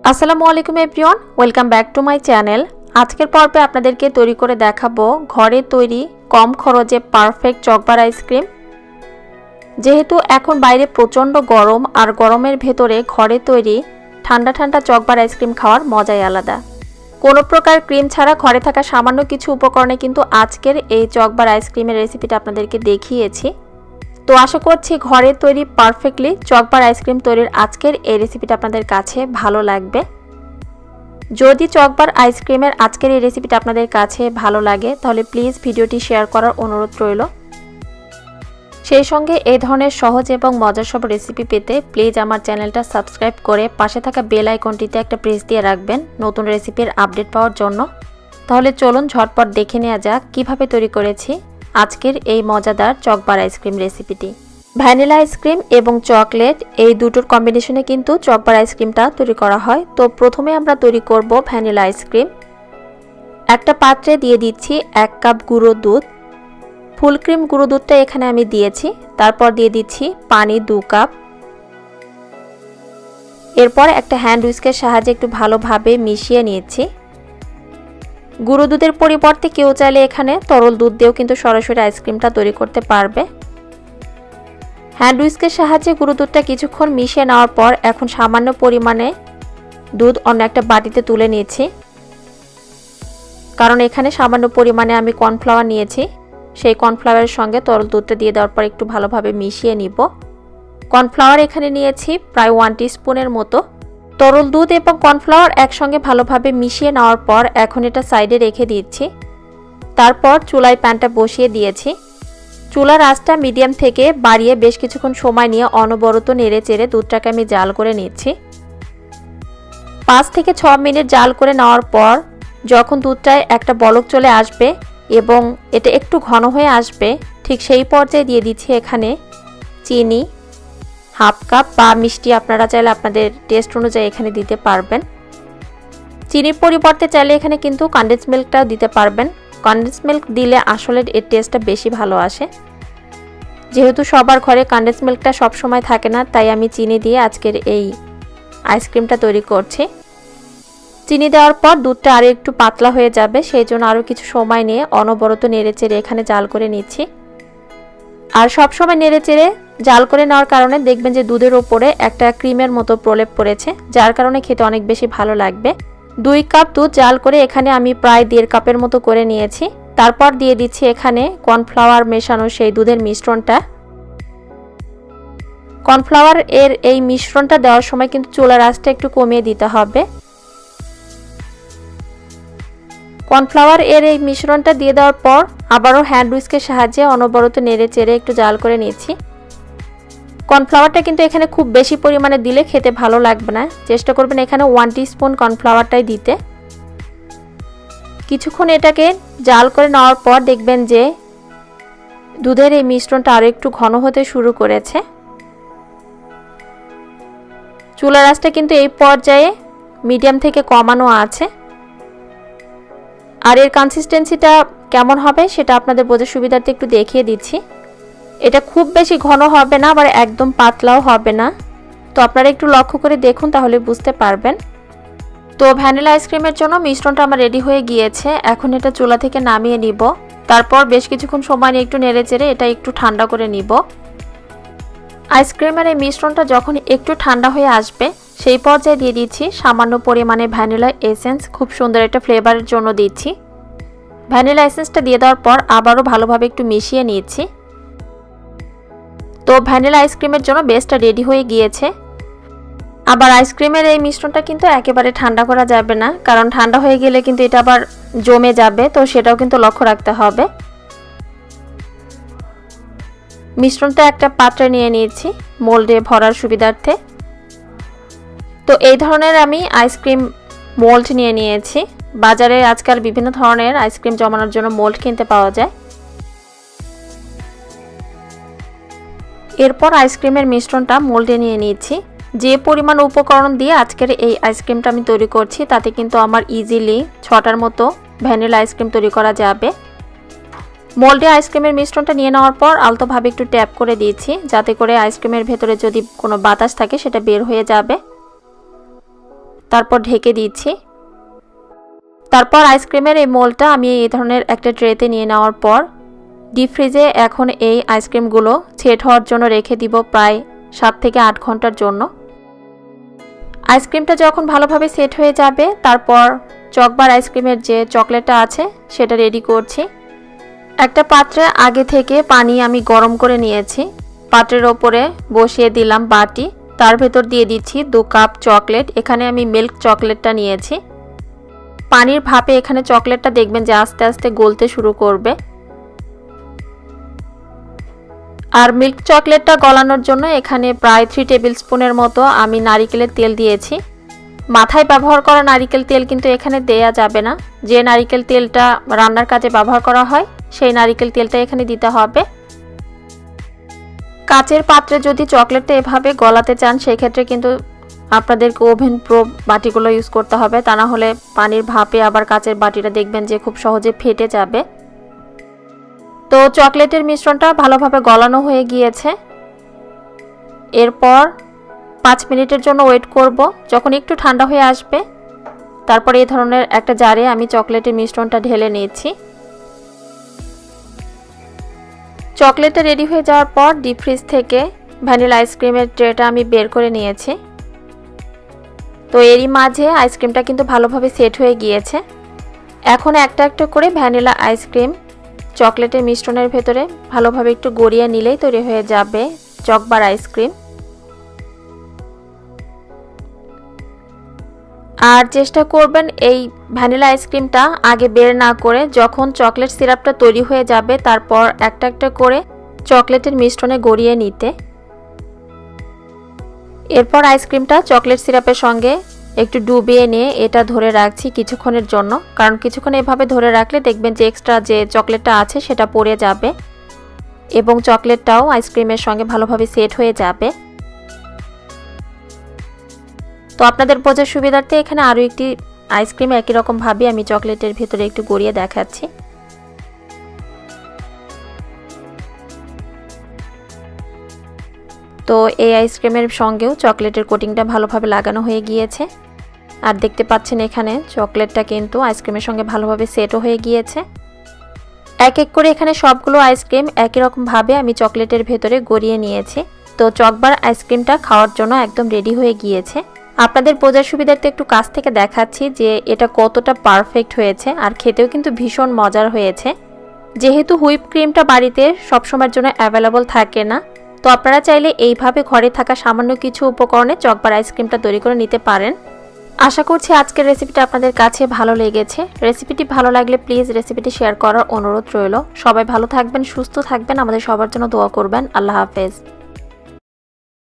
আসসালামু আলাইকুম everyone, welcome back to my channel. আজকের পর্বে আপনাদেরকে তৈরি করে দেখাবো ঘরে তৈরি কম খরচে পারফেক্ট চকবার আইসক্রিম। যেহেতু এখন বাইরে প্রচণ্ড গরম, আর গরমের ভেতরে ঘরে তৈরি ঠান্ডা ঠান্ডা চকবার আইসক্রিম খাওয়ার মজাই আলাদা। কোনো প্রকার ক্রিম ছাড়া ঘরে থাকা সামান্য কিছু উপকরণে কিন্তু আজকের এই চকবার আইসক্রিমের রেসিপিটা আপনাদেরকে দেখিয়েছি। তো আশা করছি ঘরে তৈরি পারফেক্টলি চকবার আইসক্রিম তৈরির আজকের এই রেসিপিটা আপনাদের কাছে ভালো লাগবে। যদি চকবার আইসক্রিমের আজকের এই রেসিপিটা আপনাদের কাছে ভালো লাগে তাহলে প্লিজ ভিডিওটি শেয়ার করার অনুরোধ রইল। সেই সঙ্গে এই ধরনের সহজ এবং মজার সব রেসিপি পেতে প্লিজ আমার চ্যানেলটা সাবস্ক্রাইব করে পাশে থাকা বেল আইকনটিতে একটা প্রেস দিয়ে রাখবেন নতুন রেসিপির আপডেট পাওয়ার জন্য। তাহলে চলুন ঝটপট দেখে নেওয়া যাক কিভাবে তৈরি করেছি আজকের এই মজাদার চকবার আইসক্রিম রেসিপিটি। ভ্যানিলা আইসক্রিম এবং চকলেট এই দুটোর কম্বিনেশনে কিন্তু চকবার আইসক্রিমটা তৈরি করা হয়। তো প্রথমে আমরা তৈরি করব ভ্যানিলা আইসক্রিম। একটা পাত্রে দিয়ে দিচ্ছি 1 কাপ গুঁড়ো দুধ। ফুল ক্রিম গুঁড়ো দুধটা এখানে আমি দিয়েছি। তারপর দিয়ে দিচ্ছি পানি 2 কাপ। এরপর একটা হ্যান্ড হুইস্কের সাহায্যে একটু ভালোভাবে মিশিয়ে নিয়েছি। গুঁড়ো দুধের পরিবর্তে কেউ চাইলে এখানে তরল দুধ দিয়েও কিন্তু সরাসরি আইসক্রিমটা তৈরি করতে পারবে। হ্যান্ড হুইস্কের সাহায্যে গুঁড়ো দুধটা কিছুক্ষণ মিশিয়ে নেওয়ার পর এখন সামান্য পরিমাণে দুধ অন্য একটা বাটিতে তুলে নিয়েছি, কারণ এখানে সামান্য পরিমাণে আমি কর্নফ্লাওয়ার নিয়েছি। সেই কর্নফ্লাওয়ারের সঙ্গে তরল দুধটা দিয়ে দেওয়ার পর একটু ভালোভাবে মিশিয়ে নিব। কর্নফ্লাওয়ার এখানে নিয়েছি প্রায় 1 টিস্পুনের মতো। তরল দুধ এবং কর্নফ্লাওয়ার একসঙ্গে ভালোভাবে মিশিয়ে নেওয়ার পর এখন এটা সাইডে রেখে দিচ্ছি। তারপর চুলায় প্যানটা বসিয়ে দিয়েছি। চুলার আঁচটা মিডিয়াম থেকে বাড়িয়ে বেশ কিছুক্ষণ সময় নিয়ে অনবরত নেড়ে চেড়ে দুধটাকে আমি জাল করে নিচ্ছি। 5 থেকে 6 মিনিট জাল করে নেওয়ার পর যখন দুধটায় একটা বলক চলে আসবে এবং এটা একটু ঘন হয়ে আসবে, ঠিক সেই পর্যায়ে দিয়ে দিচ্ছি এখানে চিনি 1/2 কাপ, বা মিষ্টি আপনারা চাইলে আপনাদের টেস্ট অনুযায়ী এখানে দিতে পারবেন। চিনির পরিবর্তে চাইলে এখানে কিন্তু কনডেন্স মিল্কটাও দিতে পারবেন। কনডেন্স মিল্ক দিলে আসলে এর টেস্টটা বেশি ভালো আসে। যেহেতু সবার ঘরে কনডেন্স মিল্কটা সব সময় থাকে না, তাই আমি চিনি দিয়ে আজকের এই আইসক্রিমটা তৈরি করছি। চিনি দেওয়ার পর দুধটা আরও একটু পাতলা হয়ে যাবে, সেই জন্য আরও কিছু সময় নিয়ে অনবরত নেড়েচেড়ে এখানে জাল করে নিচ্ছি। আর সব সময় নেড়েচেড়ে জাল করে নেওয়ার কারণে দেখবেন যে দুধের ওপরে একটা ক্রিমের মতো প্রলেপ পড়েছে, যার কারণে খেতে অনেক বেশি ভালো লাগবে। 2 কাপ দুধ জাল করে এখানে আমি প্রায় 1.5 কাপের মতো করে নিয়েছি। তারপর দিয়ে দিচ্ছি এখানে কর্নফ্লাওয়ার মেশানো সেই দুধের মিশ্রণটা। কর্নফ্লাওয়ার এর এই মিশ্রণটা দেওয়ার সময় কিন্তু চুলার আঁচটা একটু কমিয়ে দিতে হবে। কর্নফ্লাওয়ার এর এই মিশ্রণটা দিয়ে দেওয়ার পর আবারও হ্যান্ড হুইস্কের সাহায্যে অনবরত নেড়ে চেড়ে একটু জাল করে নিচ্ছি। কর্নফ্লাওয়ারটা কিন্তু এখানে খুব বেশি পরিমাণে দিলে খেতে ভালো লাগবে না, চেষ্টা করবেন এখানে 1 টিস্পুন কর্নফ্লাওয়ারটাই দিতে। কিছুক্ষণ এটাকে জাল করে নেওয়ার পর দেখবেন যে দুধের এই মিশ্রণটা আরও একটু ঘন হতে শুরু করেছে। চুলার আঁচটা কিন্তু এই পর্যায়ে মিডিয়াম থেকে কমানো আছে। আর এর কনসিস্টেন্সিটা কেমন হবে সেটা আপনাদের বোঝার সুবিধার্থে একটু দেখিয়ে দিচ্ছি। এটা খুব বেশি ঘন হবে না, আবার একদম পাতলাও হবে না। তো আপনারা একটু লক্ষ্য করে দেখুন, তাহলে বুঝতে পারবেন। তো ভ্যানিলা আইসক্রিমের জন্য মিশ্রণটা আমার রেডি হয়ে গিয়েছে। এখন এটা চুলা থেকে নামিয়ে নিব। তারপর বেশ কিছুক্ষণ সময় নিয়ে একটু নেড়ে চেড়ে এটা একটু ঠান্ডা করে নিব। আইসক্রিমের এই মিশ্রণটা যখন একটু ঠান্ডা হয়ে আসবে সেই পর্যায়ে দিয়ে দিচ্ছি সামান্য পরিমাণে ভ্যানিলা এসেন্স। খুব সুন্দর একটা ফ্লেভারের জন্য দিচ্ছি। ভ্যানিলা এসেন্সটা দিয়ে দেওয়ার পর আবারও ভালোভাবে একটু মিশিয়ে নিচ্ছি। তো ভ্যানিলা আইসক্রিমের জন্য বেসটা রেডি হয়ে গিয়েছে। আবার আইসক্রিমের এই মিশ্রণটা কিন্তু একেবারে ঠান্ডা করা যাবে না, কারণ ঠান্ডা হয়ে গেলে কিন্তু এটা আবার জমে যাবে, তো সেটাও কিন্তু লক্ষ্য রাখতে হবে। মিশ্রণটা একটা পাত্রে নিয়ে নিয়েছি মোল্ডে ভরার সুবিধার্থে। তো এই ধরনের আমি আইসক্রিম মোল্ড নিয়ে নিয়েছি। বাজারে আজকাল বিভিন্ন ধরনের আইসক্রিম জমানোর জন্য মোল্ড কিনতে পাওয়া যায়। এরপর আইসক্রিমের মিশ্রণটা মোল্ডে নিয়ে নিয়েছি। যে পরিমাণ উপকরণ দিয়ে আজকের এই আইসক্রিমটা আমি তৈরি করছি তাতে কিন্তু আমার ইজিলি 6টার মতো ভ্যানিলা আইসক্রিম তৈরি করা যাবে। মোল্ডে আইসক্রিমের মিশ্রণটা নিয়ে নেওয়ার পর আলতোভাবে একটু ট্যাপ করে দিয়েছি, যাতে করে আইসক্রিমের ভেতরে যদি কোনো বাতাস থাকে সেটা বের হয়ে যাবে। তারপর ঢেকে দিচ্ছি। তারপর আইসক্রিমের এই মোলটা আমি এই ধরনের একটা ট্রেতে নিয়ে নেওয়ার পর ডিপ ফ্রিজে এখন এই আইসক্রিমগুলো সেট হওয়ার জন্য রেখে দিব প্রায় 7 থেকে 8 ঘন্টার জন্য। আইসক্রিমটা যখন ভালোভাবে সেট হয়ে যাবে তারপর চকবার আইসক্রিমের যে চকলেটটা আছে সেটা রেডি করছি। একটা পাত্রে আগে থেকে পানি আমি গরম করে নিয়েছি। পাত্রের ওপরে বসিয়ে দিলাম বাটি, তার ভেতর দিয়ে দিচ্ছি 2 কাপ চকলেট। এখানে আমি মিল্ক চকলেটটা নিয়েছি। পানির ভাপে এখানে চকলেটটা দেখবেন যে আস্তে আস্তে গলতে শুরু করবে। আর মিল্ক চকলেটটা গলানোর জন্য এখানে প্রায় 3 টেবিল স্পুনের মতো আমি নারিকেলের তেল দিয়েছি। মাথায় ব্যবহার করা নারিকেল তেল কিন্তু এখানে দেয়া যাবে না। যে নারিকেল তেলটা রান্নার কাজে ব্যবহার করা হয় সেই নারিকেল তেলটা এখানে দিতে হবে। কাচের পাত্রে যদি চকলেটটা এভাবে গলাতে চান সেক্ষেত্রে কিন্তু আপনাদেরকে ওভেন প্রো বাটিগুলো ইউজ করতে হবে, তা না হলে পানির ভাপে আবার কাচের বাটিটা দেখবেন যে খুব সহজে ফেটে যাবে। তো চকলেটের মিশ্রণটা ভালোভাবে গলানো হয়ে গিয়েছে। এরপর 5 মিনিটের জন্য ওয়েট করব। যখন একটু ঠান্ডা হয়ে আসবে তারপর এই ধরনের একটা জারে আমি চকলেটের মিশ্রণটা ঢেলে নিয়েছি। চকলেটটা রেডি হয়ে যাওয়ার পর ডিপ ফ্রিজ থেকে ভ্যানিলা আইসক্রিমের ট্রেটা আমি বের করে নিয়েছি। তো এরই মাঝে আইসক্রিমটা কিন্তু ভালোভাবে সেট হয়ে গিয়েছে। এখন একটা একটা করে ভ্যানিলা আইসক্রিম চকলেটের মিশ্রণের ভেতরে ভালোভাবে একটু গড়িয়ে নিলেই তৈরি হয়ে যাবে চকবার আইসক্রিম। আর চেষ্টা করবেন এই ভ্যানিলা আইসক্রিমটা আগে বের না করে যখন চকলেট সিরাপটা তৈরি হয়ে যাবে তারপর একটা একটা করে চকলেটের মিশ্রণে গড়িয়ে নিতে। এরপর আইসক্রিমটা চকলেট সিরাপের সঙ্গে একটু ডুবিয়ে নিয়ে এটা ধরে রাখছি কিছুক্ষণের জন্য, কারণ কিছুক্ষণ এভাবে ধরে রাখলে দেখবেন যে এক্সট্রা যে চকলেটটা আছে সেটা পড়ে যাবে এবং চকলেটটাও আইসক্রিমের সঙ্গে ভালোভাবে সেট হয়ে যাবে। তো আপনাদের বোঝার সুবিধার্থে এখানে আরও একটি আইসক্রিম একই রকমভাবে আমি চকলেটের ভেতরে একটু গড়িয়ে দেখাচ্ছি। তো এই আইসক্রিমের সঙ্গেও চকলেটের কোটিংটা ভালোভাবে লাগানো হয়ে গিয়েছে। আর দেখতে পাচ্ছেন এখানে চকলেটটা কিন্তু আইসক্রিমের সঙ্গে ভালোভাবে সেটও হয়ে গিয়েছে। এক এক করে এখানে সবগুলো আইসক্রিম একই রকমভাবে আমি চকলেটের ভেতরে গড়িয়ে নিয়েছি। তো চকবার আইসক্রিমটা খাওয়ার জন্য একদম রেডি হয়ে গিয়েছে। আপনাদের বোঝার সুবিধার্থে একটু কাছ থেকে দেখাচ্ছি যে এটা কতটা পারফেক্ট হয়েছে, আর খেতেও কিন্তু ভীষণ মজার হয়েছে। যেহেতু হুইপ ক্রিমটা বাড়িতে সবসময়ের জন্য অ্যাভেলেবল থাকে না, তো আপনারা চাইলে এইভাবে ঘরে থাকা সামান্য কিছু উপকরণে চকবার আইসক্রিমটা তৈরি করে নিতে পারেন। আশা করছি আজকের রেসিপিটা আপনাদের কাছে ভালো লেগেছে। রেসিপিটি ভালো লাগলে প্লিজ রেসিপিটি শেয়ার করার অনুরোধ রইল। সবাই ভালো থাকবেন, সুস্থ থাকবেন, আমাদের সবার জন্য দোয়া করবেন। আল্লাহ হাফেজ।